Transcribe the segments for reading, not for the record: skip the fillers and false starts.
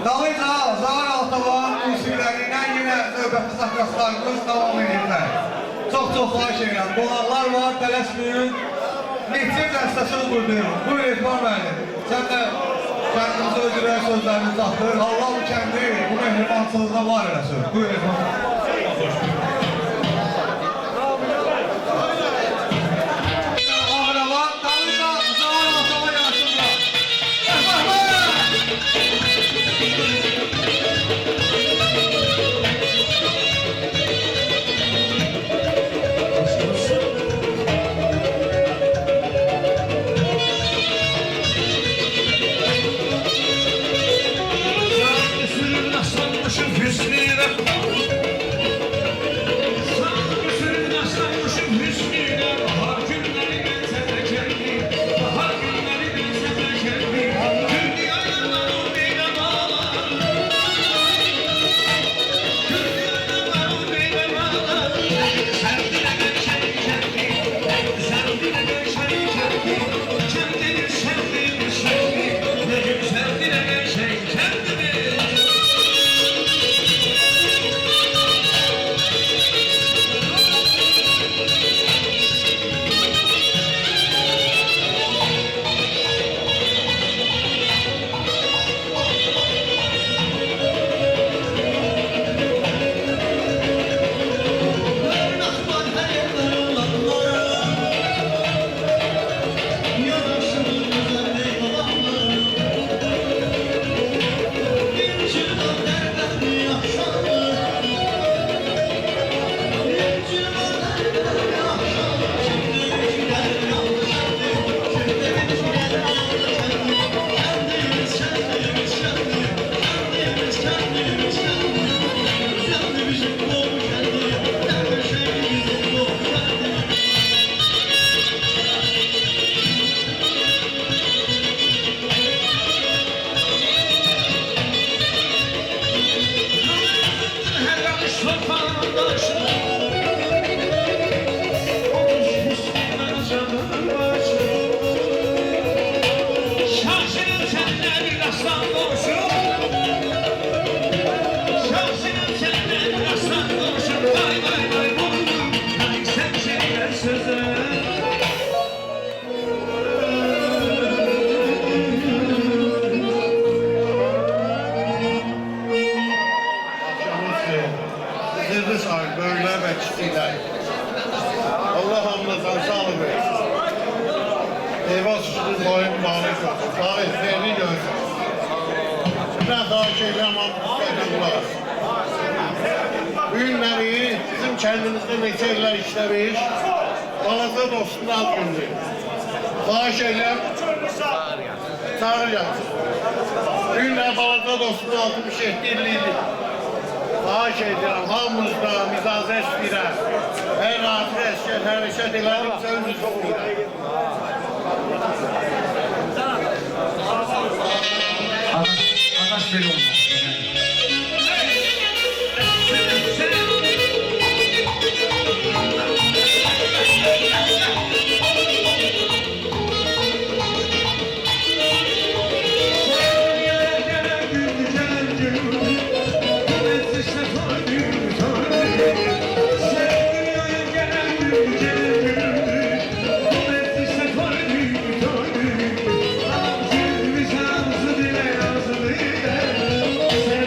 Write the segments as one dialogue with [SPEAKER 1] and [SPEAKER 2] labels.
[SPEAKER 1] Dalıyla Zahar Altavan musiqilerinden yine növbəti sakaslarımız devam edirlər. Çok xahiş edirəm. Qonaqlar var, tələsməyin. Neftim dəstəsi buradayım. Buyur Etman müəllim. Sən də kəndimizi öldürən sözlərini taxdır. Allah bu kəndi, bu mehribansızlığa var eləsin. Buyur Etman. Ağravan, dalıyla Zahar Altavan yarışırlar.
[SPEAKER 2] Allah hamınızdan sağlık versin. Eyvah sütün boyun bağlıyız olsun. Sağ etlerini görsün. Ben daha şeyle aman kulak. Bu günleri bizim kendimizde neçeler işlemiş. Balaca dostun alt gündür. Daha şeyler çağıracağız. Bu günler balaca dostun 67 illiydi. Xahiş edirəm, hamınızda mizazə istəyirəm. Hər rahatı əskər, hərəkət elədimsə özü çox deyirəm.
[SPEAKER 1] Adaş belə olmaz.
[SPEAKER 3] Sen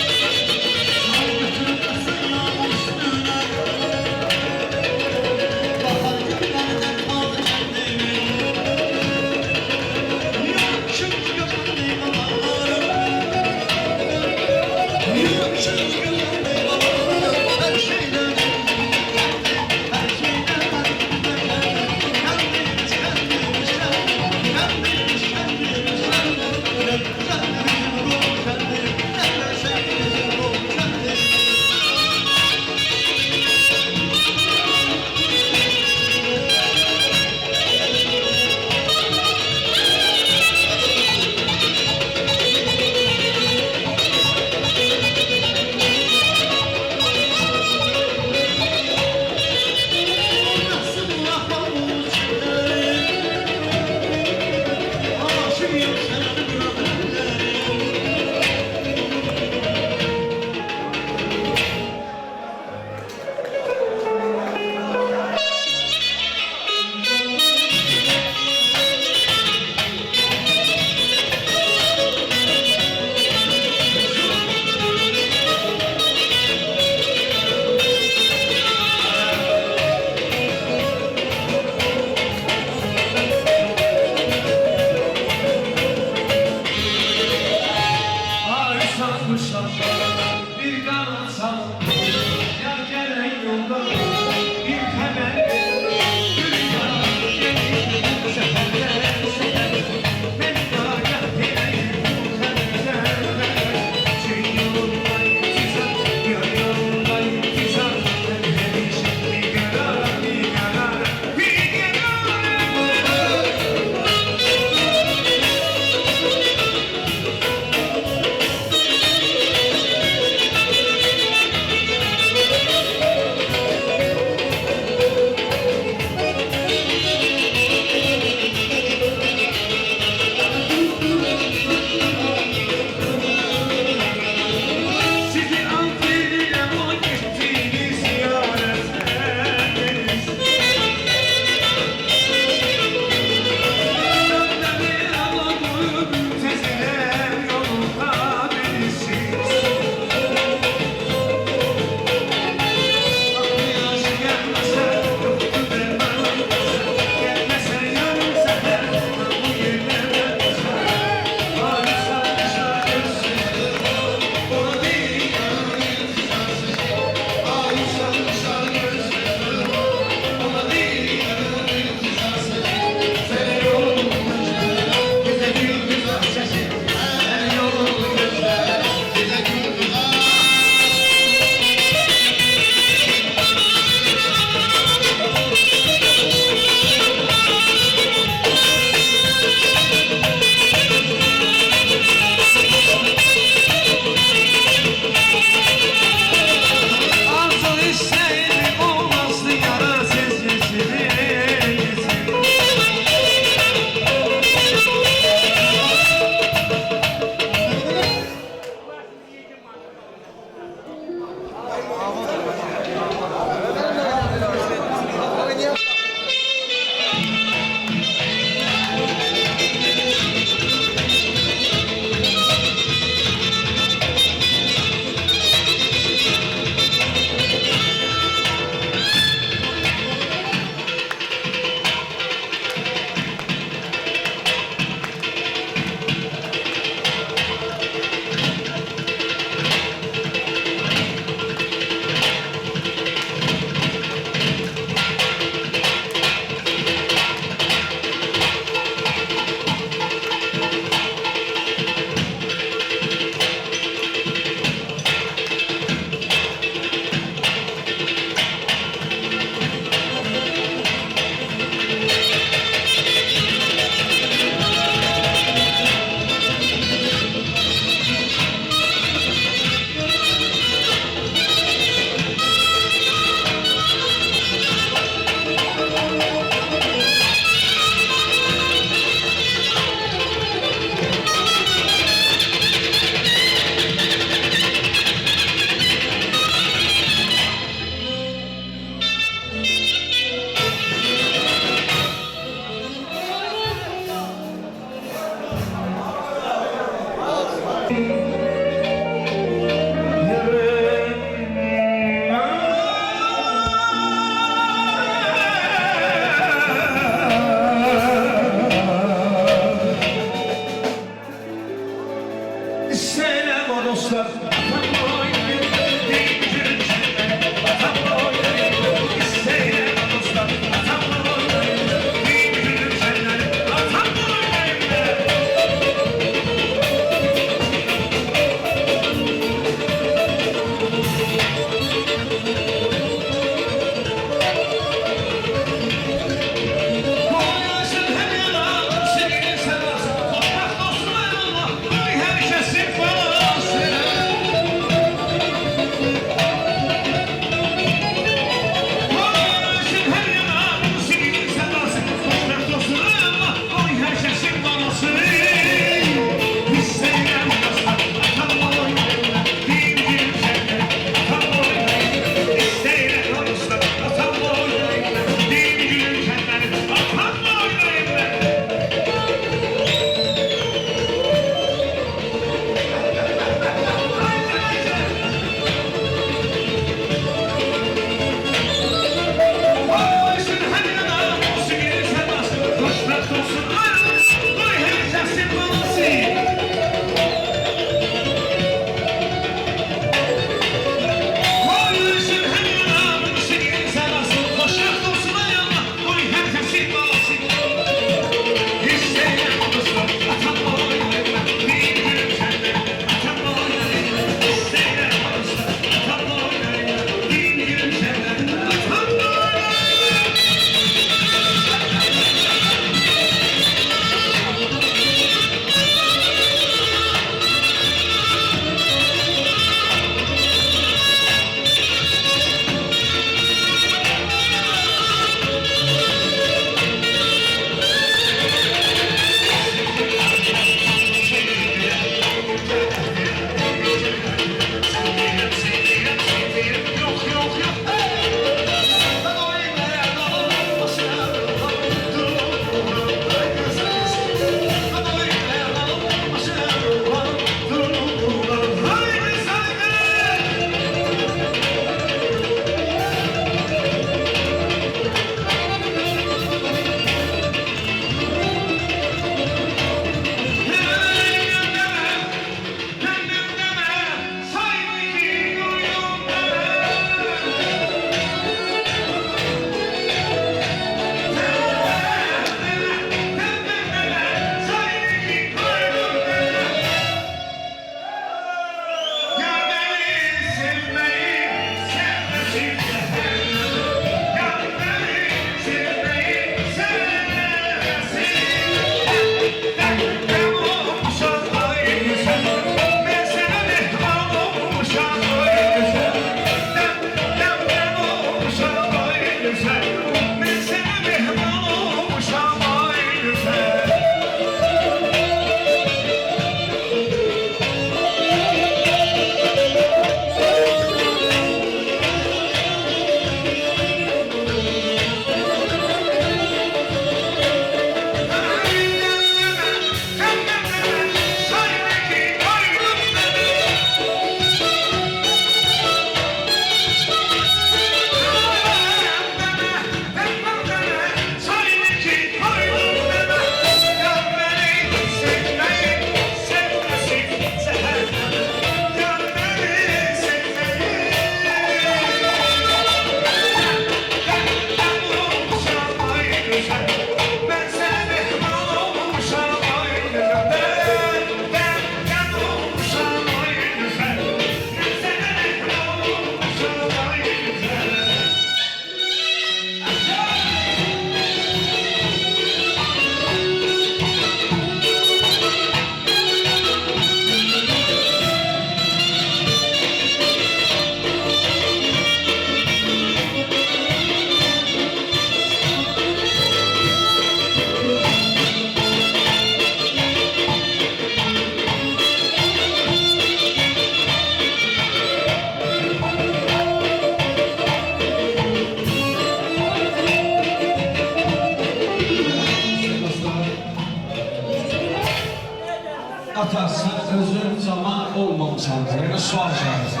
[SPEAKER 3] Atası özün zaman olmamışsan yani sual işareti.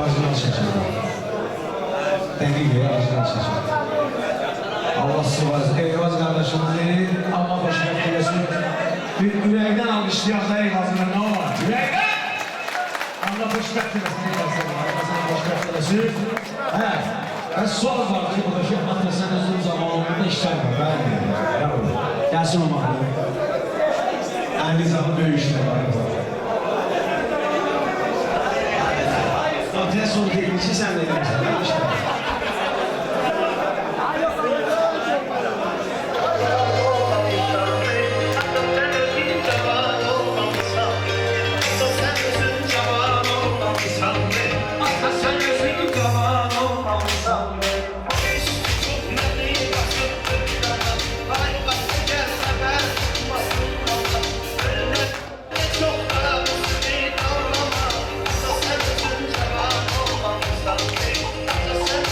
[SPEAKER 3] Ağzından seçelim. Dəqiq ya, ağzından seçelim. Allah sıvazı, eyvaz kardeşimizi Allah başına etkilesin. Bir ürəkdən alışlayaq da eyvazına ne var? Ürəkdən! Allah başına etkilesin, eyvazına. Allah başına etkilesin. Hə, sual var ki, burada ki, Atası özün zamanında işler var. Ben de. Gelsin o mahalle. Aynı zamanda böyle işler var. Ortaya son teknisi sen de gelirsin.
[SPEAKER 4] Sen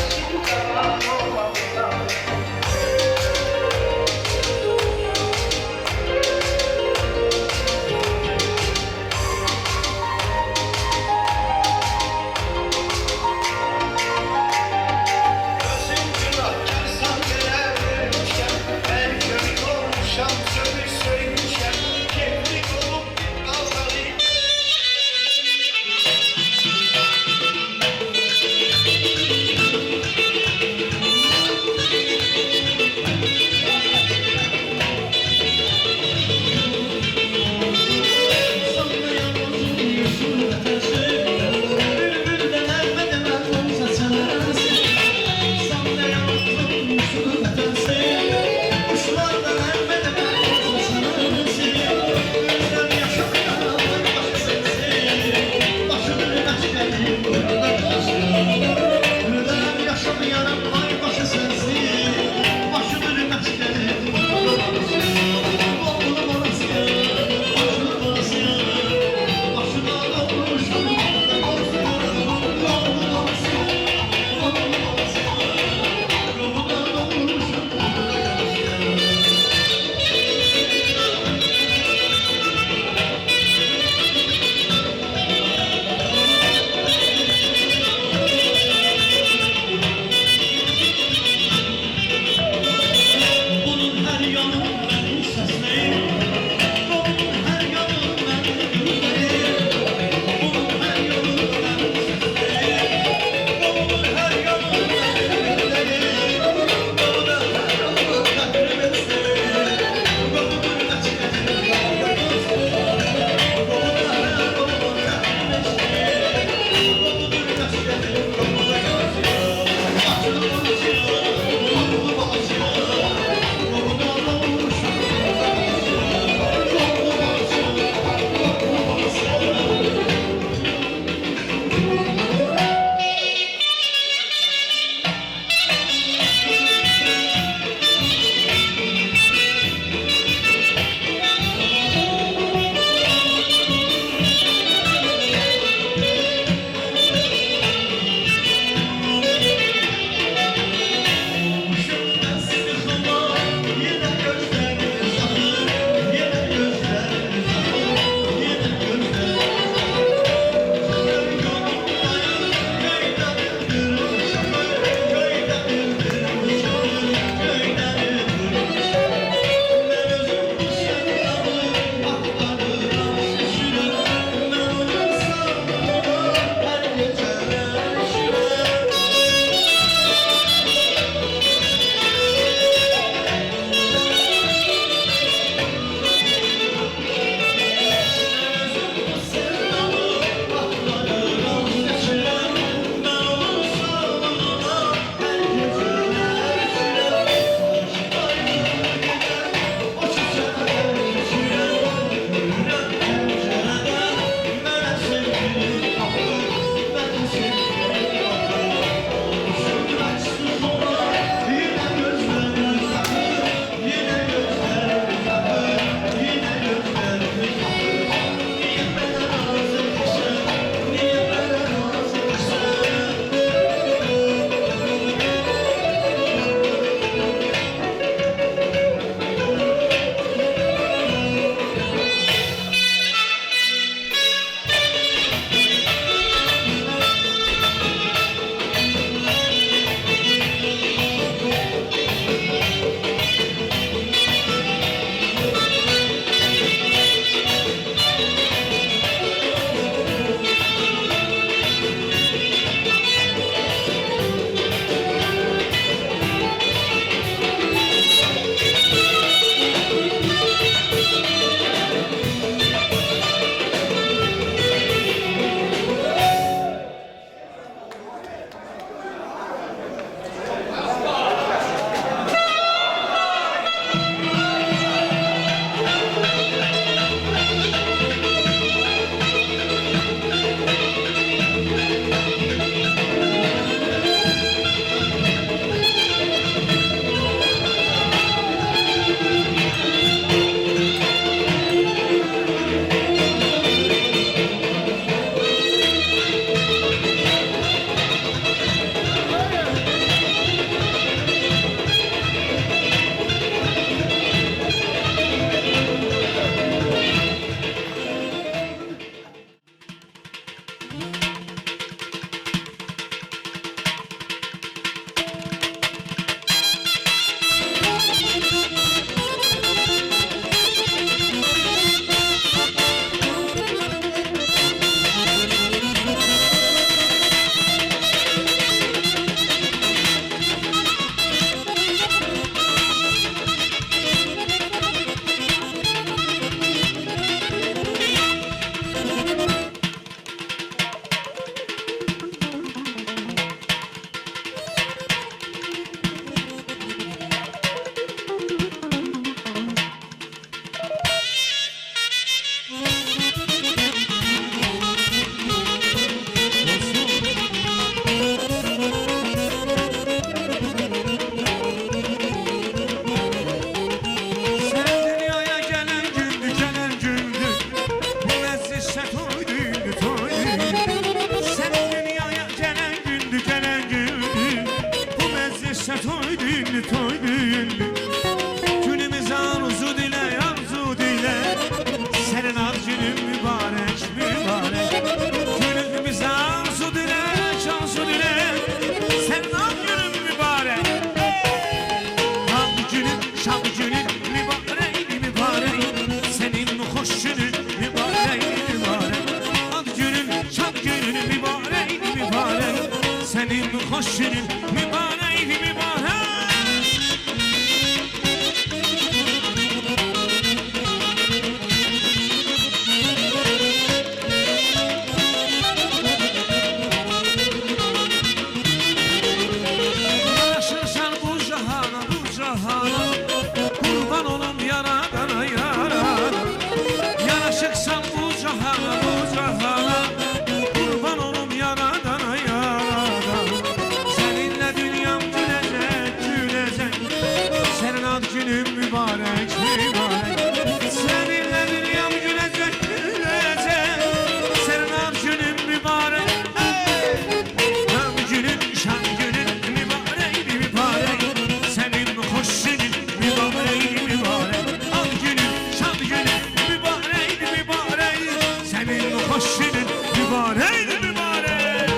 [SPEAKER 4] hoşinin mübarek mübarek. Yaraşırsan bu cahana kurban olum yaradana yaradana. Yaraşırsan bu cahana kurban olum yaradana yaradana. Seninle dünyam gülecek gülecek, senin ad günün mübarek mübarek. Seninle dünyam gülecek gülecek, senin ad günün mübarek. Nam günün şan günün mübarek mübarek, senin hoşinin mübarek mübarek. Ad günün şan günün mübarek mübarek, senin hoşinin mübarek mübarek.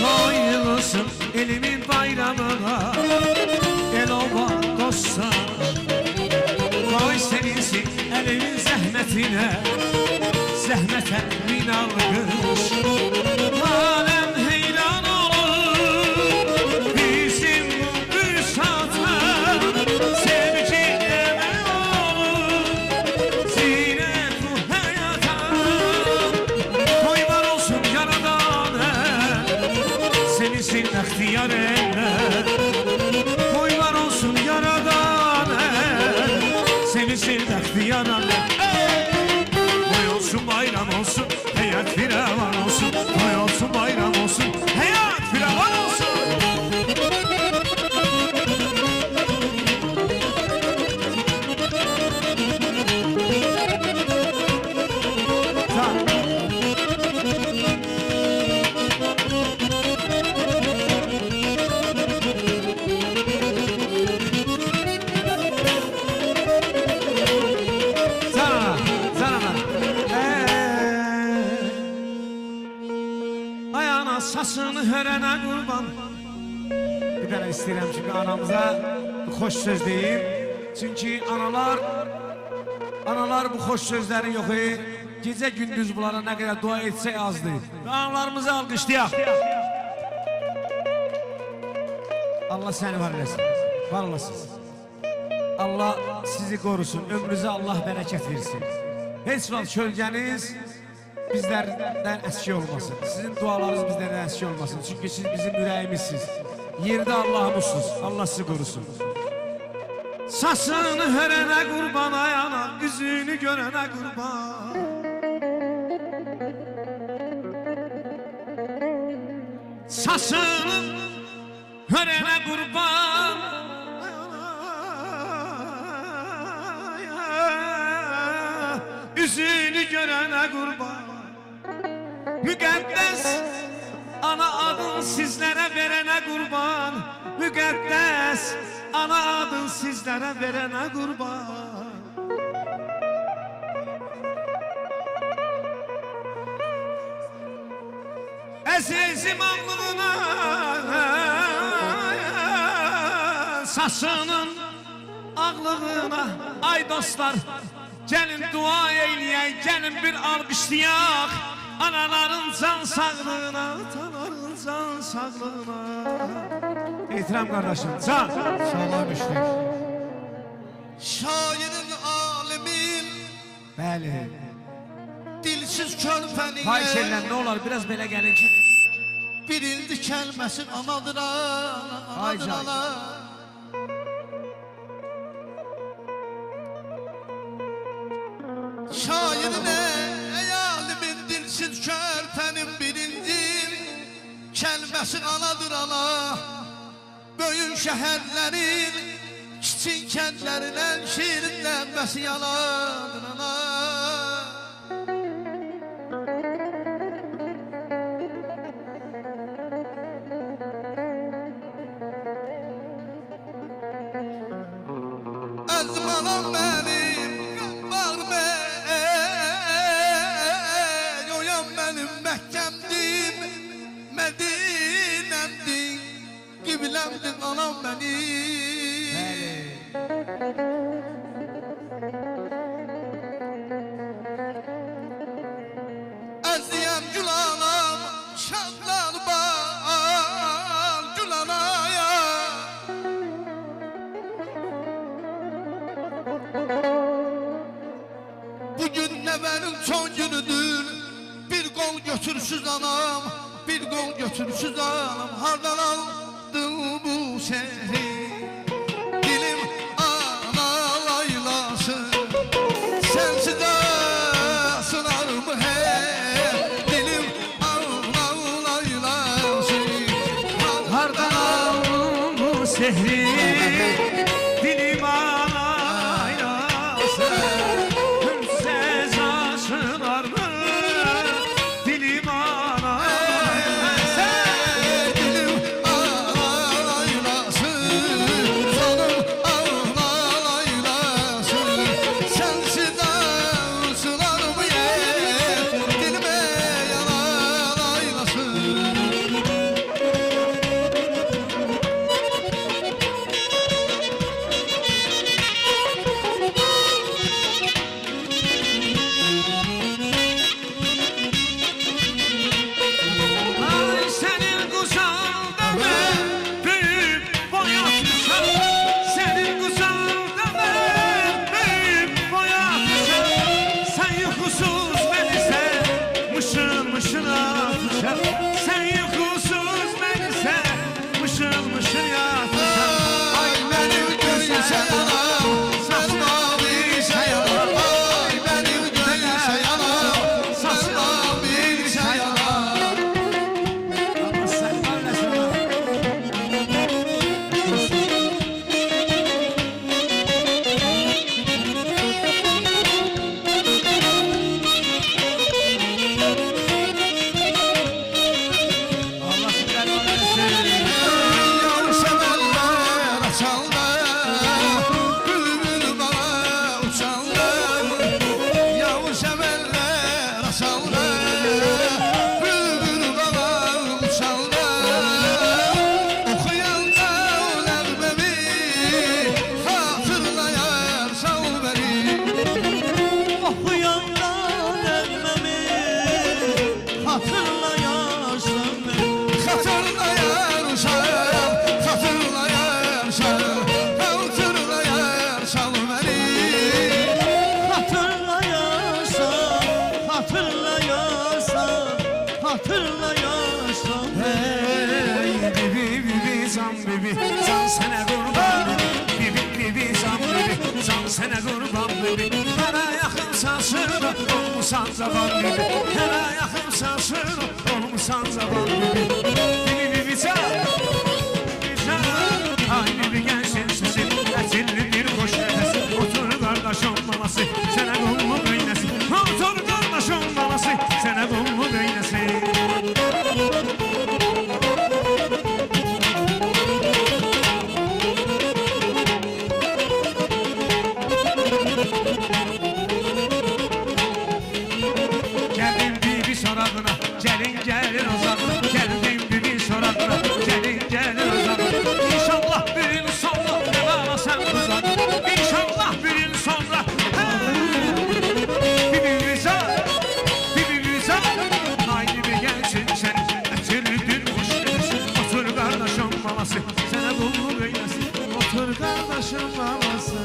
[SPEAKER 4] Hayırlısın elimin bayramına, el oba dostlar. Vay seninsin elimin zahmetine, zahmete min algış. Alem heyran olur bizim bu saate, sevgi emel olur zinet bu hayata. Koyman olsun yaradana, seninsin ihtiyar eller. Koyman olsun yaradana, seninsin ihtiyar eller. Toy olsun bayram olsun, hayat firavan olsun. Toy olsun bayram olsun, hayat firavan olsun. Ayağına sasını hörene kurban. Bir tane istəyirəm çünkü anamıza hoş söz deyim. Çünkü analar bu hoş sözlerin yok. Gece gündüz bunlara ne kadar dua etse azdı. Analarımızı alkışlayaq. Allah seni var eləsin. Var olasınız. Allah sizi korusun. Ömrünüze Allah bereket versin. Heç vaxt kölgeniz bizlerden eski olmasın. Sizin dualarınız bizlerden eski olmasın. Çünkü siz bizim yüreğimizsiniz. Yerde Allah'ımızsınız. Allah sizi korusun. Sasını hörene kurban ayağına, yüzünü görene kurban. Sasını hörene kurban ayağına, yüzünü görene kurban. Müqəddəs ana adın sizlere verene kurban. Müqəddəs ana adın sizlere verene kurban. Əzizim ağlığına, sasının ağlığına. Ay dostlar, gelin dua eyleyək, gelin bir alqışlayaq. Anaların can sağlığına, ataların can sağlığına. İhtiram kardeşim, can. Sağlar müşteri.
[SPEAKER 5] Şairin alimin
[SPEAKER 4] Bəli.
[SPEAKER 5] dilsiz körpəniyə
[SPEAKER 4] Xahiş edirəm, ne olar biraz belə gəlin ki.
[SPEAKER 5] birildi kəlməsi anadır ana,
[SPEAKER 4] Ay
[SPEAKER 5] anadır
[SPEAKER 4] can.
[SPEAKER 5] ana. Şairin ey alimin dilsiz körpənin birinci kəlməsi anadır ana. Böyük şəhərlərin kiçik kəndlərindən şirinlənməsi yaladır ana. Azmanam benim, var ben, oyan benim Məhkəmdim, Medine'mdim, Qiblə eləmdin anam beni. Əziyəm gül anam, şadlar bal gül anaya. Bugün nəvənin son günüdür. Bir qol götürsüz anam, bir qol götürsüz anam. Hardan aldın bu şehri? Dilim ana laylası, sensiz asılar mı hey? Dilim ana laylası,
[SPEAKER 4] Hardan aldın bu sehri? Dilim ağlaylası. Gülsüz aşılar mı? Dilim ağlaylası.
[SPEAKER 5] dilim ağlaylası, canım ağlaylası. Sensiz asılar mı hey? Dilime yanaylası.
[SPEAKER 4] Ay senin kucağında ben büyük boya düşer. Senin kucağında ben büyük boya düşer. Sen yuhusuz beni sen mışıl mışıl atışar. Sen yuhusuz beni sen mışıl mışıl atışar.
[SPEAKER 5] Ay benim gönlüse yanam, sen mavi'se yanam. Ay benim gönlüse yanam, sen mavi'se yanam.
[SPEAKER 4] Allah sen kahretsin. Allah sizden kahretsin.
[SPEAKER 5] Yavuz severler açanlar, bülbül bana uçanlar. Yavuz severler açanlar, bülbül bana uçanlar. Okuyanda nəğmemi hatırlayar sal beni.
[SPEAKER 4] Okuyanda nəğməmi hatırlayarsan beni.
[SPEAKER 5] Hatırlayarsan, hatırlayarsan, hatırlayarsan beni.
[SPEAKER 4] Hatırlayarsan, hatırlayarsan, hatırlayarsan hey bibi bibi can bibi can sana kurban bibi bibi can bibi can sana kurban bibi Hele yakınsan şırda olmuşsan zaban bibi Hele yakınsan şırda olmuşsan zaban bibi Bibi bibi can Ay bibi gençsin sesin Ətilli bir hoş nefes Otur kardeşim balası Sənə qolmu böyləsin Otur kardeşim balası Sənə qolmu böyləsin Gəldim bibi sorağına Gəlin gəlir uzaqına Gəldim bibi sorağına Gəlin gəlir uzaqına İnşallah bir il sonra Devana sen uzaq İnşallah bir il sonra Bibi güzel Bibi güzel Haydi bir gelsin sen Ətirlidir hoş desin Otur kardeşim balası Sənə qulluq eyləsin Otur kardeşim balası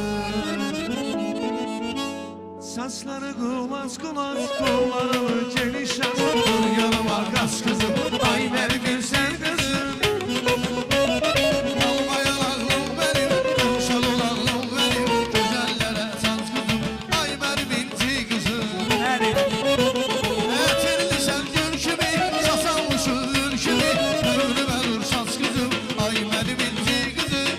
[SPEAKER 4] Saçları kıvaz kıvaz kolları geniş yazır Yanıma kaç kızım ay ver güzel kızım
[SPEAKER 5] Almayan ağlım benim, kumşal oğlum benim. Güzellere saz kızım, ay benim inci kızım. Etirli sen gül kimi, sasalmışın gül kimi. Ömrü verir saz kızım, ay benim inci kızım.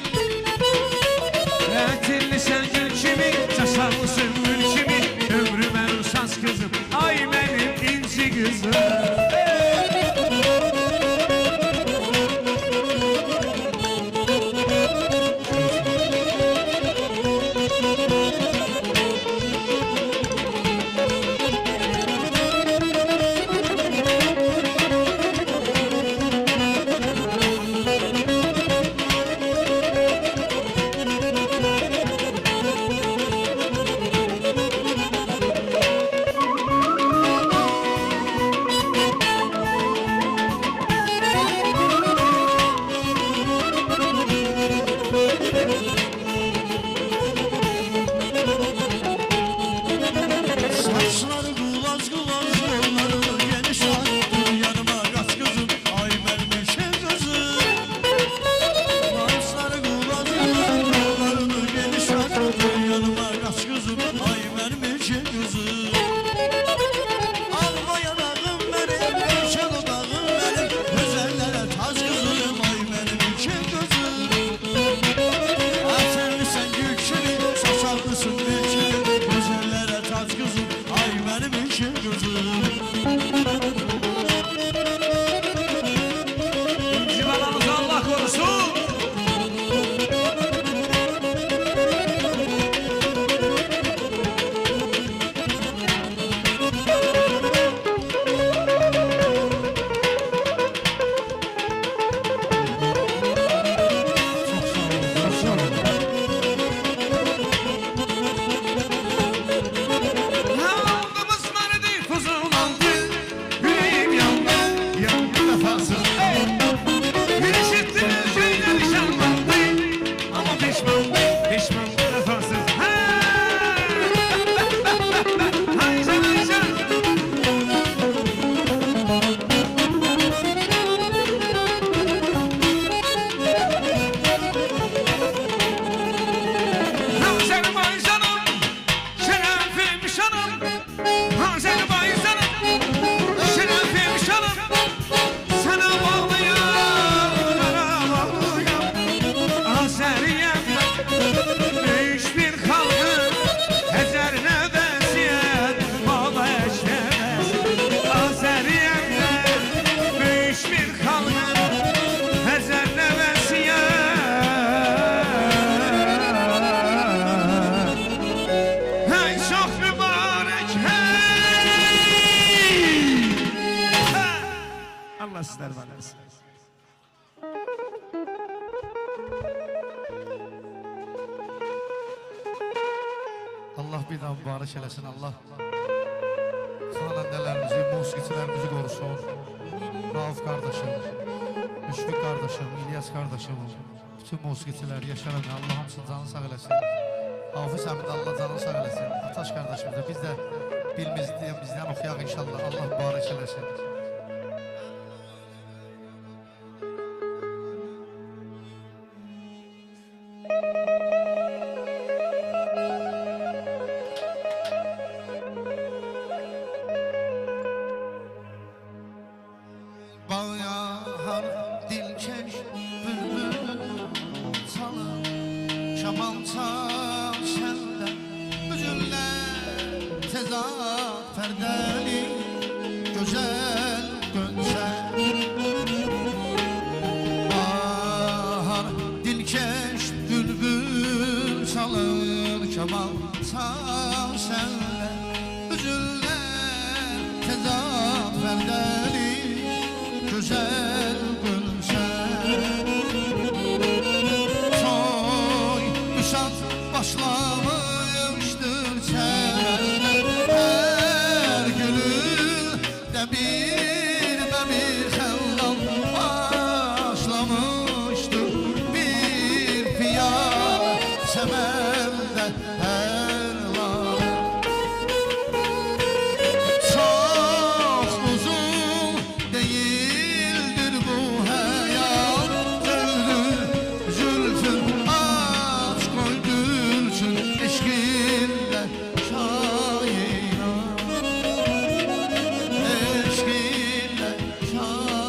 [SPEAKER 4] Etirli sen gül kimi Sasalısın gül kimi Ömrüme ruhsaz kızım Ay benim inci kızım
[SPEAKER 5] Allah bir daha mübarək eləsin. Allah xanəndələrimizi, musiqiçilərimizi qorusun. Rauf qardaşım, Müşfiq qardaşım, İlyas qardaşım, bütün musiqiçilər, Yaşar əmi, Allah hamısını canını sağ eləsin. Hafiz əmi də Allah canını sağ eləsin. Ataş qardaşımız da biz də bizdən oxuyaq inşallah. Allah mübarək eləsin. Bahar dilkeş bülbül çalır, şaman çal sende üzüller tezat perdeli güzel gönser. Bahar dilkeş bülbül çalır, şaman çal sende üzüller tezat perdeli güzel gülsen. Toy müsat başlamıştır çevrende, her gülün de bir xəllan başlamıştır. Bir piyale semende her lale. Çok uzun değildir bu hayat, zülfün aç koy gülsün eşkinle şaira, eşkinle şaira.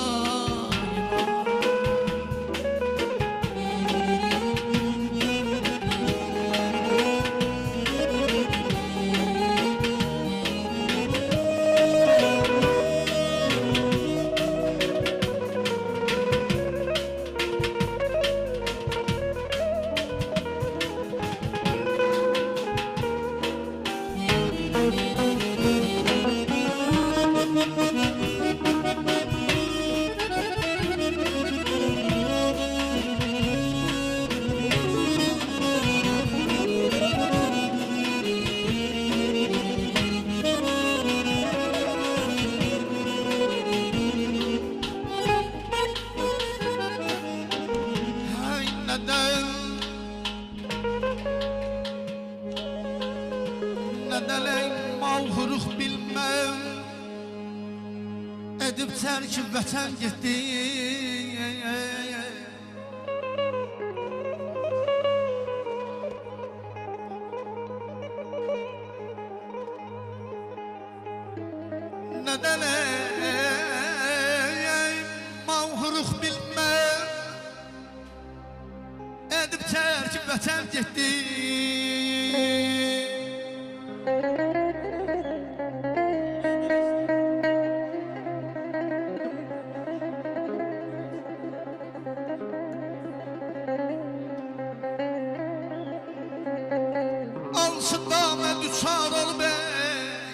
[SPEAKER 5] Hay neden mağruq bilmem, edib tərk vətən getdi. Neden mağruq bilmem, edib tərk vətən getdi. Alsında mən düçar olub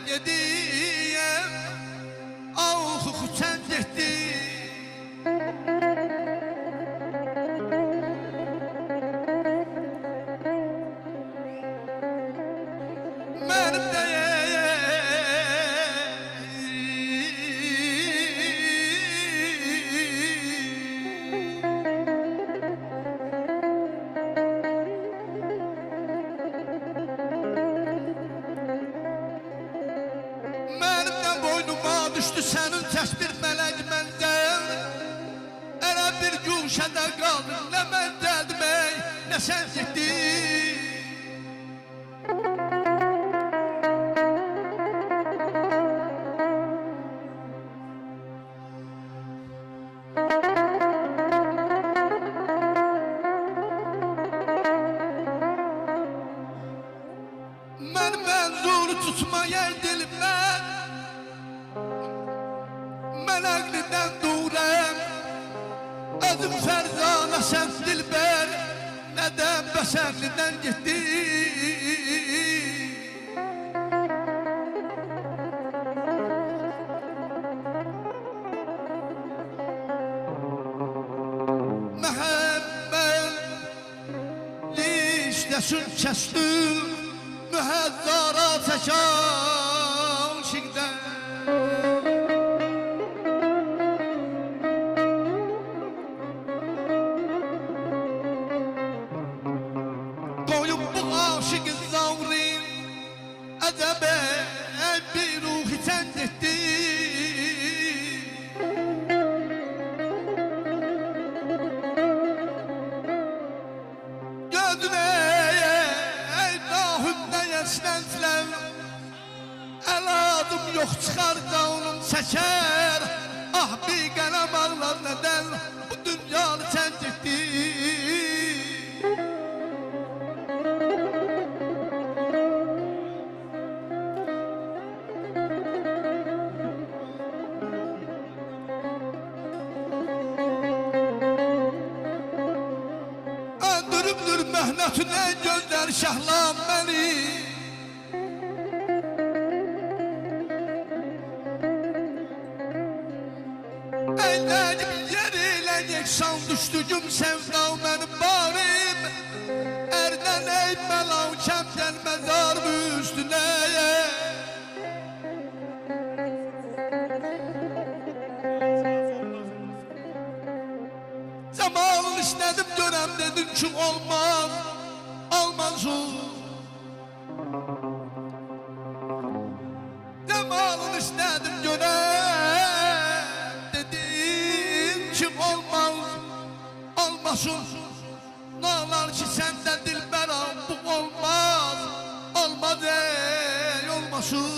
[SPEAKER 5] gediyəm, ağuxu xüçən getdi. Mənim de boynuma düştü senin təsbir mələgi məndən. Elə bir gülşədə qaldın, nə mən gəldim ey, nə sən getdin. Mən mənzuru tutmayay dilimdən, mən əqlindən durəm. Özüm fərzana sən dilbər, nədən bəs əqlindən getdi. Məhəmməd lişdəsin kəsdim, mühəzzara çəkən şiqdən Qoyub bu aşıqın zavrin Ədəbə bir ruhi tənd etdi Gödünəyə nahünnəyə sinəntlər Əladım yox çıxar qavnum çəkər Ah bir qələm ağlar nədən Bu dünyanı tənd etdi Öldürübdür məhnətünə gözlər şəhlan məni Əylənib yer ilə yeksan düşdüyüm sevdal mənim barim Ərdən ey məlaukəm gəlməzar üstünəyə Zamanın istədim görəm dedin ki olmaz Olmaz o Zamanın istədim görəm dedin ki olmaz Olmasın Nağlar ki səndə dilbəram bu olmaz Olmaz ey olmasın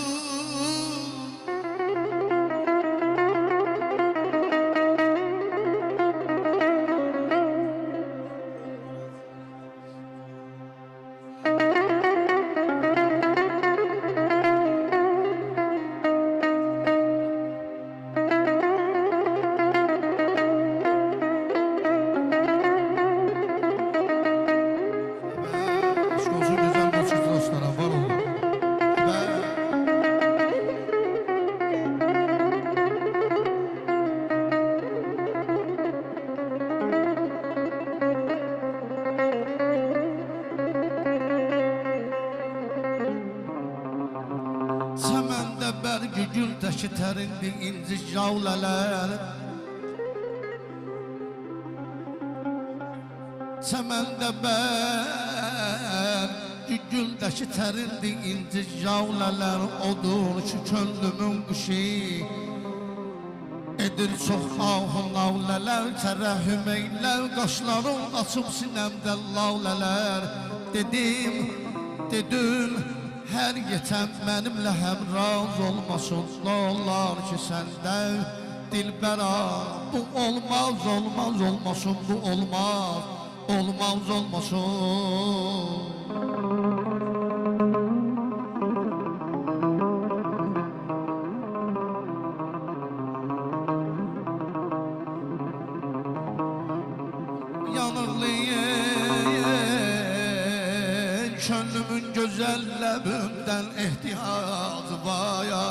[SPEAKER 5] Aşk olsun güzel dostlar dostlara var olun. Səməndə bərgi güldəki tərindi inci yavlələr Səməndə bərgi güldəki tərindi inci yavlələr Odur ki könlümün qışı Edir çox ahın lavlələr Tərəhüm eylər qaşlarım açıb sinəmdə lavlələr Dedim Hər yetən mənimlə həmraz olmasın Nə olar ki səndə dilbəra Bu olmaz, olmaz, olmasın Bu olmaz, olmaz, olmasın Yanıqlıyım Könlümün gözəl ləbindən ehtiyacı var ya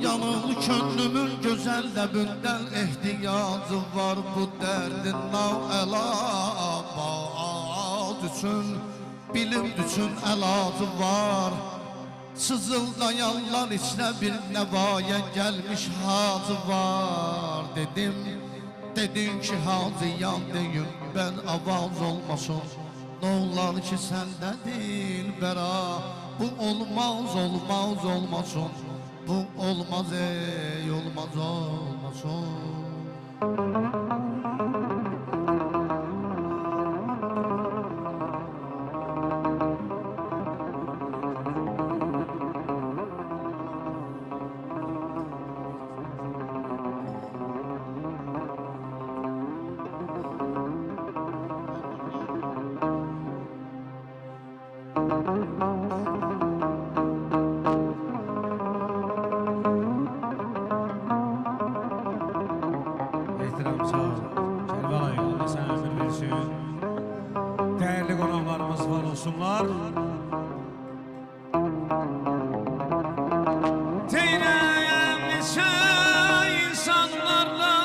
[SPEAKER 5] Yanıqlı könlümün gözəl ləbindən ehtiyacı var Bu dərdin əlabat üçün Bilim üçün əlacı var Sızıldayanlar içine bir nevaya gelmiş hacı var Dedin ki hacıyan deyim ben avaz olmasın Ne olar ki sende dilbera Bu olmaz olmaz olmasın Bu olmaz ey olmaz olmasın
[SPEAKER 4] Ehtiram sağ ol. Kerbalay Allah sana ömür versin. Değerli konaklarımız var olsunlar. Teyneyem ise insanlarla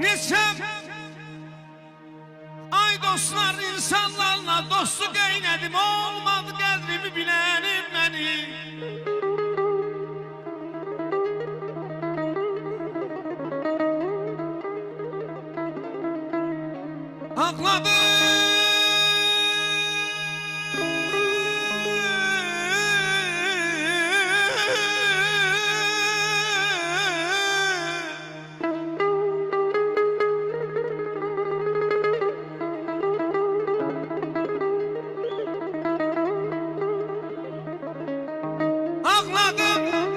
[SPEAKER 4] Neçəm ay dostlar insanlarla dostluq eylədim, olmadı qədrimi bilənim məni. Ağladım,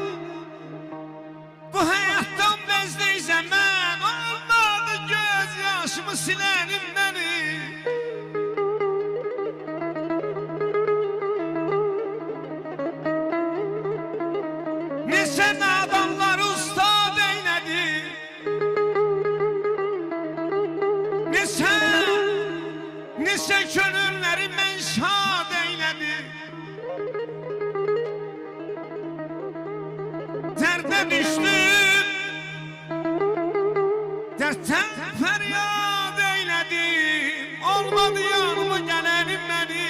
[SPEAKER 4] bu həyatdan bezdeysəm mən, olmadı göz yaşımı silənim məni. Neçə nadanlar ustad eylədi, neçə könülləri mən şad eylədi. Dərdə düşdüm, dərddən fəryad eylədim, olmadı yanıma gələnim məni.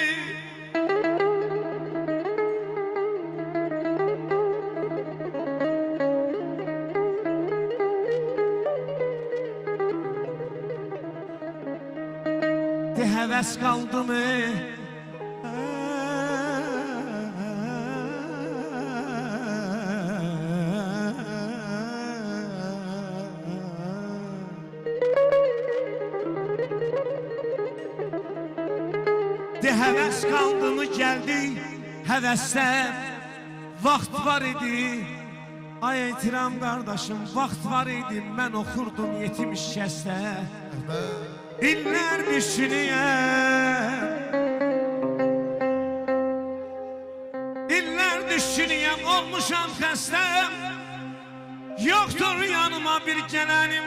[SPEAKER 4] De həvəs qaldı mı? De həvəs qaldı mı gəldi, həvəsdə vaxt var idi. Ay etiram qardaşım, vaxt var idi, mən oxurdum yetim şikəstə. İllər düşünüyəm, İllər düşünüyəm, olmuşam xəstəm. Yoxdur yanıma bir gələnim.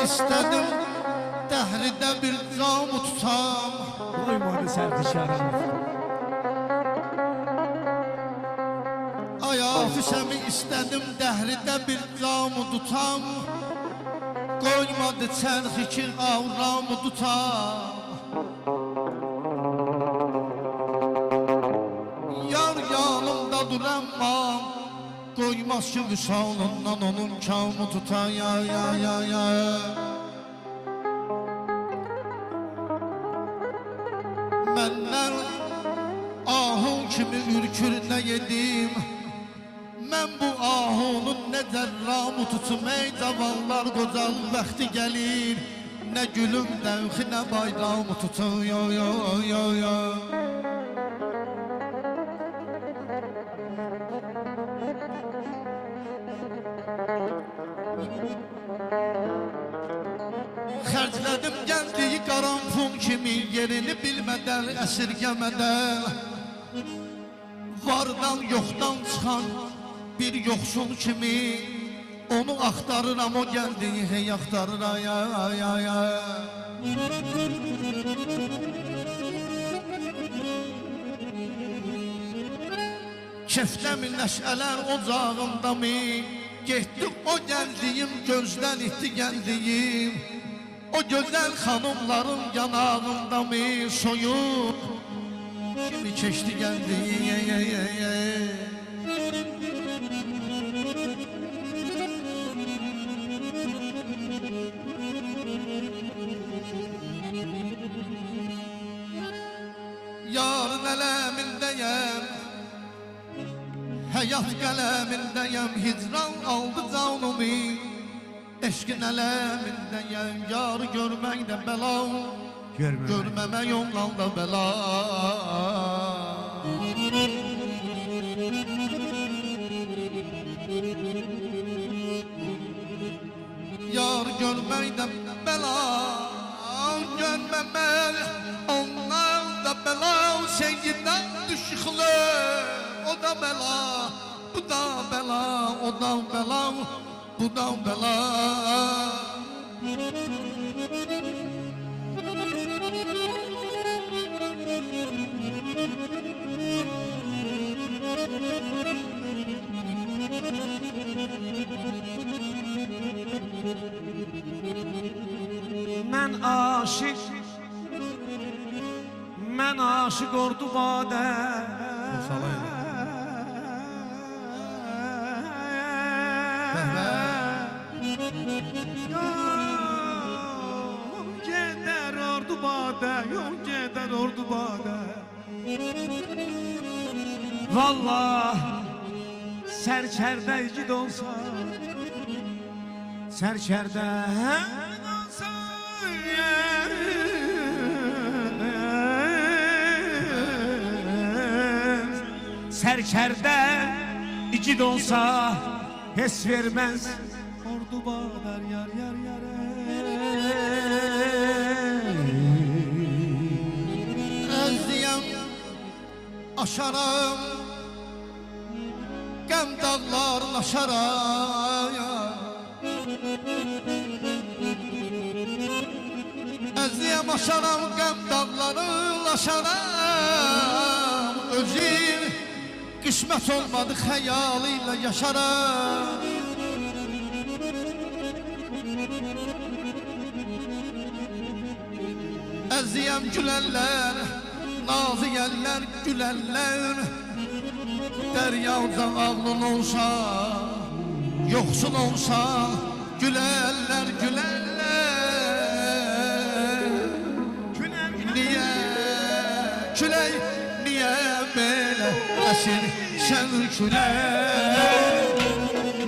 [SPEAKER 5] İstədim dəhridə bir camı tutam.
[SPEAKER 4] Qoymadı sərtişarım.
[SPEAKER 5] Ay afişəmi istədim dəhridə bir camı tutam. Qoymadı çərxi ki avramı tutam. Yar yanımda duramam, qoymaz ki vüsalından onun kamı tutan. Ya Mənlər ahun kimi ürkür nə yedim. Mən bu ahunun nə cərramı tutum. Ey cavanlar qocal bəxti gəlir, nə gülüm dəvxi nə bayramı tutun. Ya Xərclədim gəldiyi qaranfun kimi, yerini bilmədən, əsirgəmədən. Vardan yoxdan çıxan bir yoxsul kimi, onu axtarıram, o gəldiyi hey axtarıram. Ya Kefləmi nəşələr ocağında mı? Getdi o gəldiyim, gözdən itdi gəldiyim. O gözəl xanımların yanağında mı soyup kimi keçdi gəldi. Yarın ələmindəyəm, həyat qələmindəyəm, hicran aldı canımı. Eşkin ələmindəyəm, yarı görməkdə bəla, görməmək ondan da bəla. Yar görməkdə bəla, görməmək ondan da bəla. Sevgidən düşüxlə, o da bəla, bu da bəla, o da bəla, bu da bəla.
[SPEAKER 4] Mən aşık ordu badə Gedər ordu badə, yol gedər ordu badə Vallah sərkərdə igid olsa Sərkərdə olsa Sərkərdə igid olsa Hes verməz ordu badar yar yar yar
[SPEAKER 2] Əzdiyəm aşaram Qəm dağlarlaşaram Əzdiyəm aşaram Qəm dağlarlaşaram Özüm qismət olmadı xəyalıyla yaşaram Əzdiyəm gülərlər Nazı yerler gülerler Deryada ağlın olsa Yoksun olsa Gülerler gülerler Niye Küley niye böyle Esir sen küley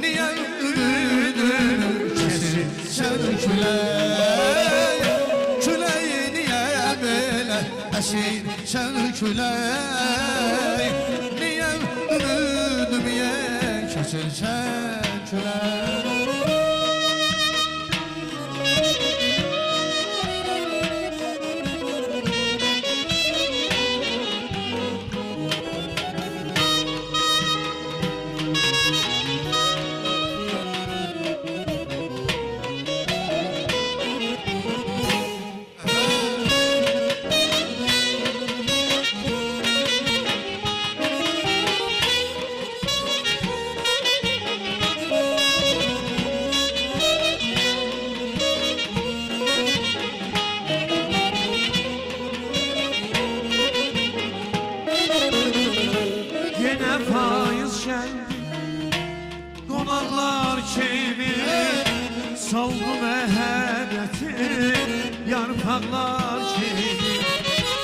[SPEAKER 2] Niye ümidini Kesir sen küley Küley niye böyle Esir sen küley Niye ümidimi Kesir sen küley
[SPEAKER 4] Saldı məhəbbəti yarpaqlar kimi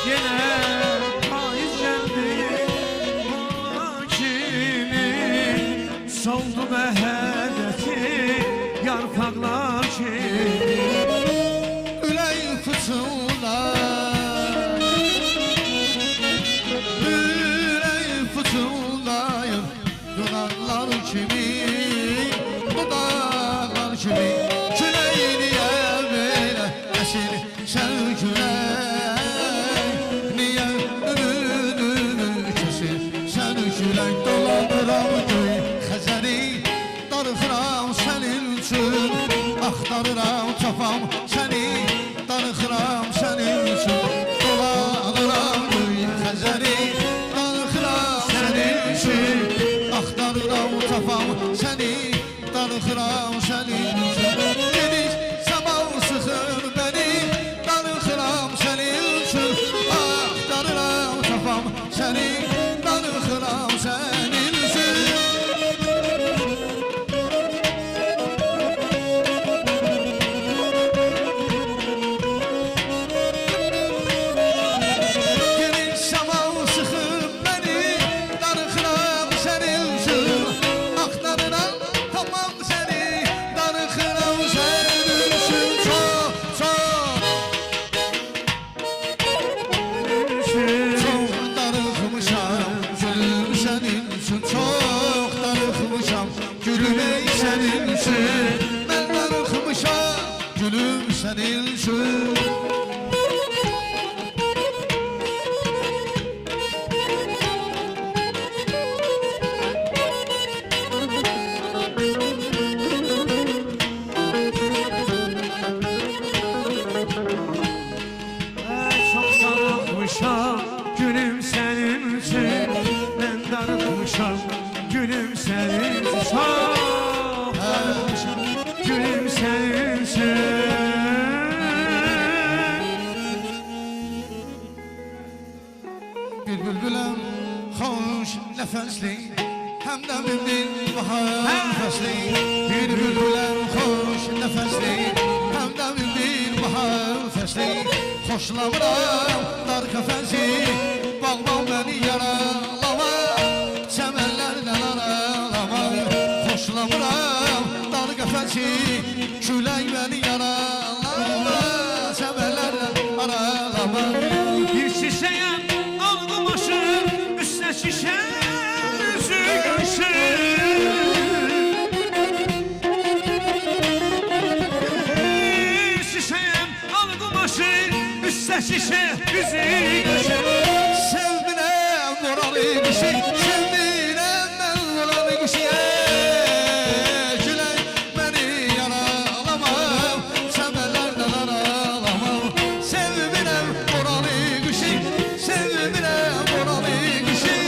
[SPEAKER 4] Yenə payız gəldi onlar kimi Saldı məhəbbəti yarpaqlar kimi
[SPEAKER 2] Üley fıçılar Üley fıçılayır Dudaklar kimi Dudaklar kimi sen küley Niye ümidini kesir Sen küley dolandıram göy Xəzəri darıxıram sənin üçün Axtarıram tapam səni Darıxıram sənin üçün Dolandıram göy Xəzəri darıxıram sənin üçün Axtarıram tapam səni Darıxıram sənin üçün Dedik zaman sıxır bəni Darıxıram sənin üçün Axtarıram tapam səni Darıxıram sənin üçün Geniş zaman sıxır bəni Darıxıram sənin üçün Axtarıram tapam səni Darıxıram sənin üçün Çox, çox Çok darıxmışam gülüm senin için Çok darıxmışam gülüm ey senin için Ben darıxmışam gülüm senin için
[SPEAKER 4] Çok darıxmışam gülüm senin için Ben darıxmışam gülüm senin için Çok darıxmışam gülüm senin için.
[SPEAKER 5] Bir bülbülüm hoş nefesli, hem de bir bahar fesli. Bir bülbülüm hoş nefesli, hem de bir bahar fesli. Hoşlanıram dar kafesi, bağban beni yaralama, çemenlerden aralama. Hoşlanıram dar kafesi, külək beni yaralama, çemenlerden aralama.
[SPEAKER 4] Bir şişeye al kumaşı, üstüne şişe yüzü gülsün. Bir şişeye al kumaşı, üstüne şişe yüzü gülsün.
[SPEAKER 5] Sevdinem moralı kişi, sevdinem ben moralı kişiye. Külək beni yaralamam, sevenlerden aralamam. Sevdinem moralı kişi, sevdinem moralı kişi.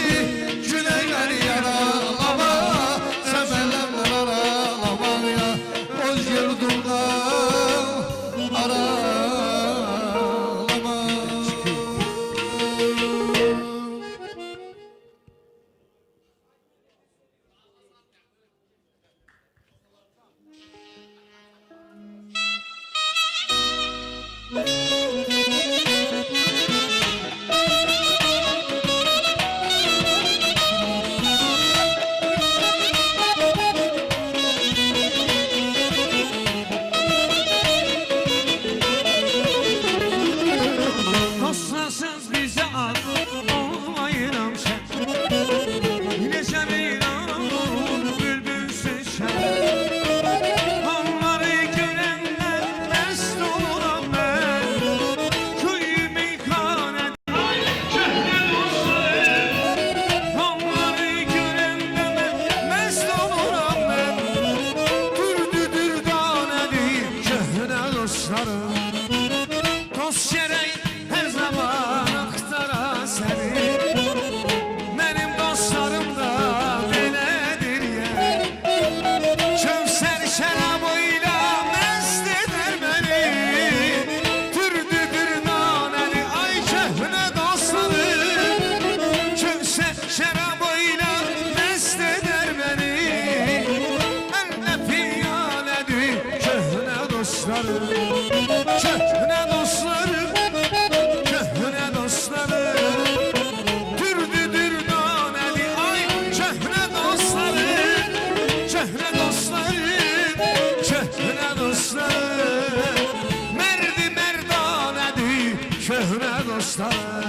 [SPEAKER 5] Külək beni yaralamam, sevenlerden aralamam ya. Öz yurdumda aralamam.
[SPEAKER 4] Dostlarsız bize al, olmayıram sen. Yine canıyram, bülbülsün sen. Onları görenden mest oluram ben. Köy meyhanede köhne dostlarım. Onları görenden mest oluram ben. Dürdüdür danedir köhne dostlarım. Dost gerek her zaman aktara seni. Benim dostlarım da belədir ya. Kövser şərabıyla mest eder beni. Türdüdür nanəni ay köhnə dostlarım. Kövser şərabıyla mest eder beni. Əllə piyanədir köhnə dostlarım. Köhnə dostlarım, köhnə dostlarım. Dürdüdür nanəni ay köhnə dostlarım. Köhnə dostlarım, köhnə dostlarım. Mərdi mərdanədir köhnə dostlarım.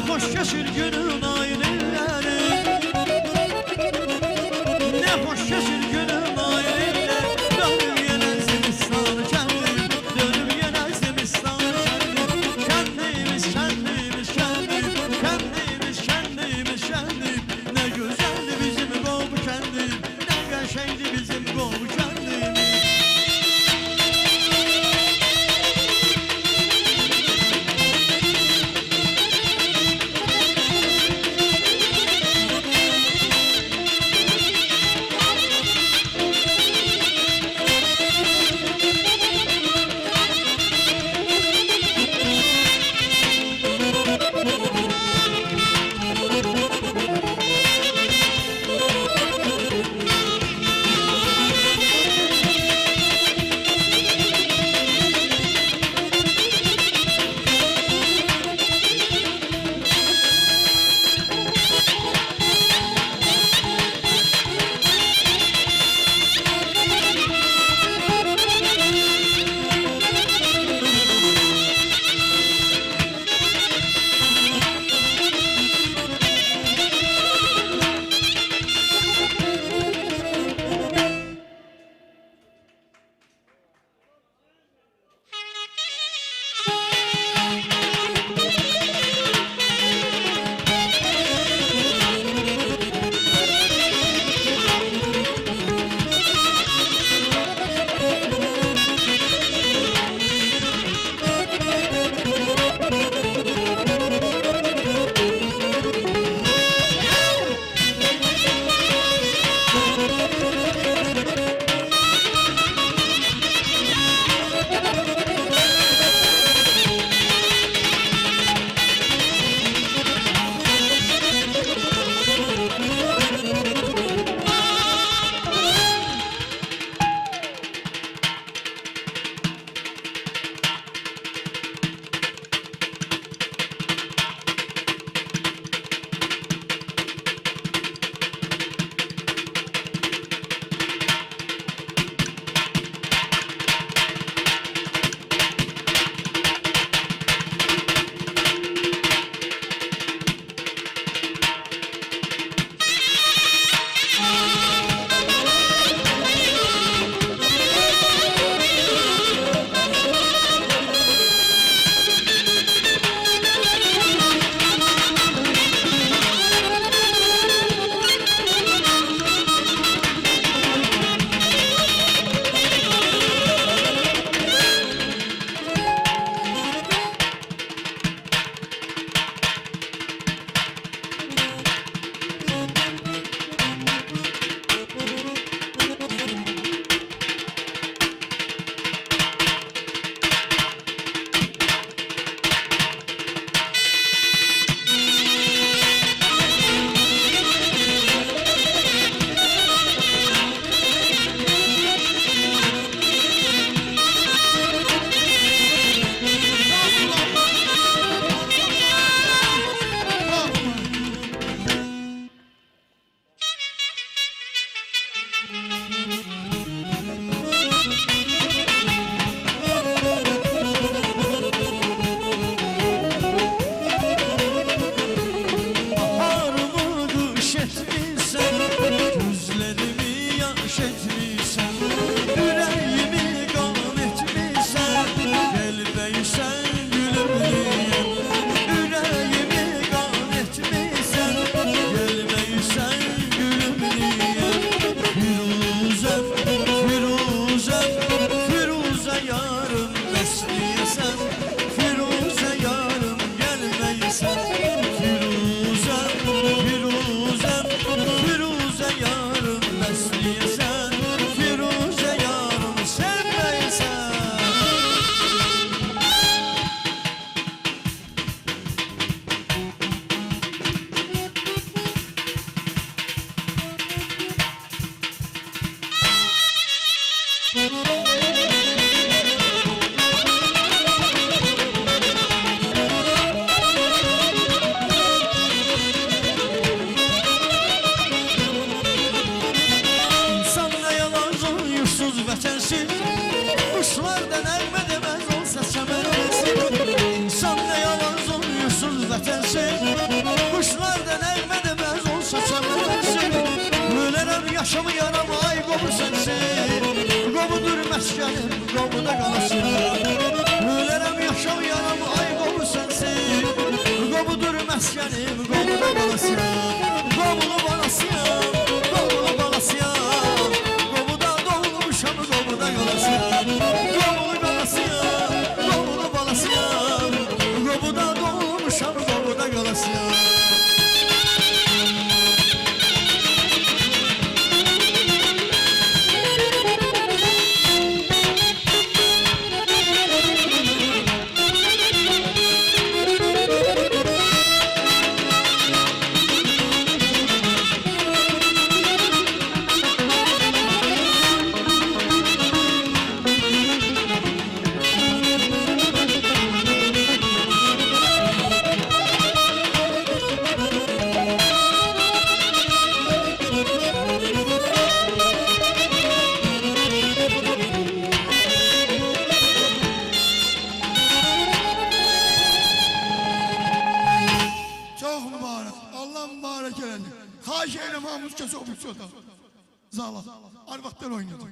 [SPEAKER 6] hoş geçir günün aileleri. Ne hoş geçir günün aileleri. Dönüp yine Zimistan kendim, dönüp yine Zimistan kendim. Kendimiz, kendimiz, kendim, kendimiz, kendimiz, kendim. Ne güzeldi bizim Qobu kendim, ne qəşəngdi bizim Qobu kendim. əsgərim, qovulu balasıyam, qovulu balasıyam, qovulu balasıyam, qovuda doğulmuşam, qovuda yolasıyam, qovulu balasıyam, qovulu balasıyam, qovuda doğulmuşam, qovuda yolasıyam.
[SPEAKER 7] Çok mübarek. Allah mübarek eylesin. Xahiş eylem hamımız kes o bir Zala. Arvaqlar oynadı.